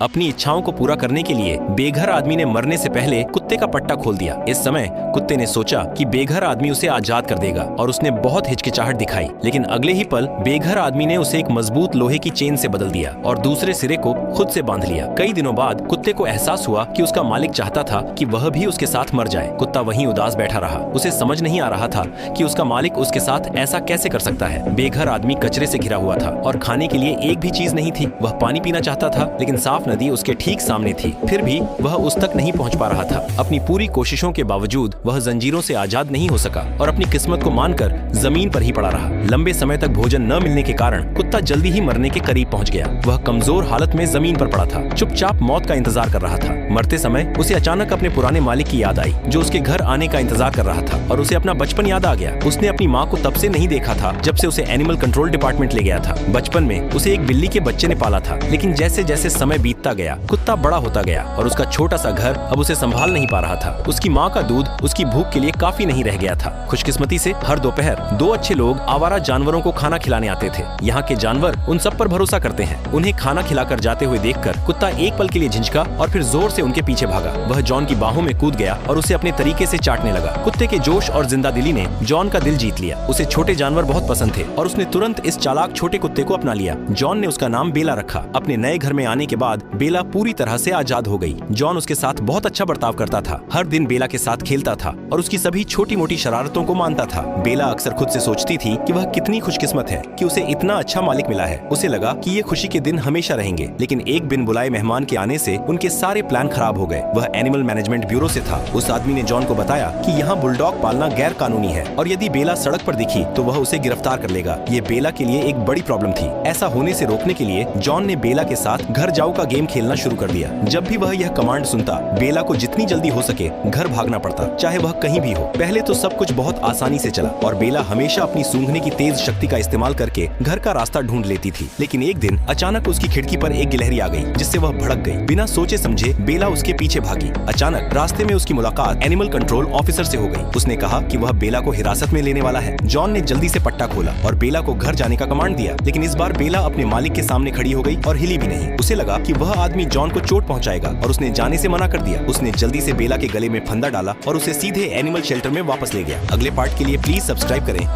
अपनी इच्छाओं को पूरा करने के लिए बेघर आदमी ने मरने से पहले कुत्ते का पट्टा खोल दिया। इस समय कुत्ते ने सोचा कि बेघर आदमी उसे आजाद कर देगा और उसने बहुत हिचकिचाहट दिखाई, लेकिन अगले ही पल बेघर आदमी ने उसे एक मजबूत लोहे की चेन से बदल दिया और दूसरे सिरे को खुद से बांध लिया। कई दिनों बाद कुत्ते को एहसास हुआ कि उसका मालिक चाहता था कि वह भी उसके साथ मर जाए। कुत्ता वहीं उदास बैठा रहा। उसे समझ नहीं आ रहा था कि उसका मालिक उसके साथ ऐसा कैसे कर सकता है। बेघर आदमी कचरे से घिरा हुआ था और खाने के लिए एक भी चीज नहीं थी। वह पानी पीना चाहता था, लेकिन साफ नदी उसके ठीक सामने थी, फिर भी वह उस तक नहीं पहुंच पा रहा था। अपनी पूरी कोशिशों के बावजूद वह जंजीरों से आजाद नहीं हो सका और अपनी किस्मत को मानकर जमीन पर ही पड़ा रहा। लंबे समय तक भोजन न मिलने के कारण कुत्ता जल्दी ही मरने के करीब पहुंच गया। वह कमजोर हालत में जमीन पर पड़ा था, चुपचाप मौत का इंतजार कर रहा था। मरते समय उसे अचानक अपने पुराने मालिक की याद आई, जो उसके घर आने का इंतजार कर रहा था, और उसे अपना बचपन याद आ गया। उसने अपनी माँ को तब से नहीं देखा था जब से उसे एनिमल कंट्रोल डिपार्टमेंट ले गया था। बचपन में उसे एक बिल्ली के बच्चे ने पाला था, लेकिन जैसे जैसे समय बीतता गया कुत्ता बड़ा होता गया और उसका छोटा सा घर अब उसे संभाल नहीं पा रहा था। उसकी माँ का दूध उसकी भूख के लिए काफी नहीं रह गया था। खुशकिस्मती से हर दोपहर दो अच्छे लोग आवारा जानवरों को खाना खिलाने आते थे। यहाँ के जानवर उन सब पर भरोसा करते हैं। उन्हें खाना खिलाकर जाते हुए देखकर कुत्ता एक पल के लिए झिझका और फिर जोर से उनके पीछे भागा। वह जॉन की बाहों में कूद गया और उसे अपने तरीके से चाटने लगा। कुत्ते के जोश और जिंदादिली ने जॉन का दिल जीत लिया। उसे छोटे जानवर बहुत पसंद थे और उसने तुरंत इस चालाक छोटे कुत्ते को अपना लिया। जॉन ने उसका नाम बेला रखा। अपने नए घर में आने के बाद बेला पूरी तरह से आजाद हो गई। जॉन उसके साथ बहुत अच्छा बर्ताव करता था, हर दिन बेला के साथ खेलता था और उसकी सभी छोटी मोटी शरारतों को मानता था। बेला अक्सर खुद से सोचती थी कि वह कितनी खुशकिस्मत है कि उसे इतना अच्छा मालिक मिला है। उसे लगा कि ये खुशी के दिन हमेशा रहेंगे, लेकिन एक बिन बुलाए मेहमान के आने से उनके सारे प्लान खराब हो गए। वह एनिमल मैनेजमेंट ब्यूरो से था। उस आदमी ने जॉन को बताया कि यहाँ बुलडॉग पालना गैर कानूनी है और यदि बेला सड़क पर दिखी तो वह उसे गिरफ्तार कर लेगा। ये बेला के लिए एक बड़ी प्रॉब्लम थी। ऐसा होने से रोकने के लिए जॉन ने बेला के साथ घर जाओ का गेम खेलना शुरू कर दिया। जब भी वह यह कमांड सुनता, बेला को जितनी जल्दी हो सके घर भागना पड़ता, चाहे वह कहीं भी हो। पहले तो सब कुछ बहुत आसानी से चला और बेला हमेशा अपनी सूंघने की तेज शक्ति का इस्तेमाल करके घर का रास्ता ढूंढ लेती थी। लेकिन एक दिन अचानक उसकी खिड़की पर एक गिलहरी आ गई, जिससे वह भड़क गई। बिना सोचे समझे बेला उसके पीछे भागी। अचानक रास्ते में उसकी मुलाकात एनिमल कंट्रोल ऑफिसर से हो गई। उसने कहा कि वह बेला को हिरासत में लेने वाला है। जॉन ने जल्दी से पट्टा खोला और बेला को घर जाने का कमांड दिया, लेकिन इस बार बेला अपने मालिक के सामने खड़ी हो गई और हिली भी नहीं। उसे लगा कि वह आदमी जॉन को चोट पहुंचाएगा और उसने जाने से मना कर दिया। उसने जल्दी से बेला के गले में फंदा डाला और उसे सीधे एनिमल शेल्टर में वापस ले गया। अगले पार्ट के लिए प्लीज सब्सक्राइब करें।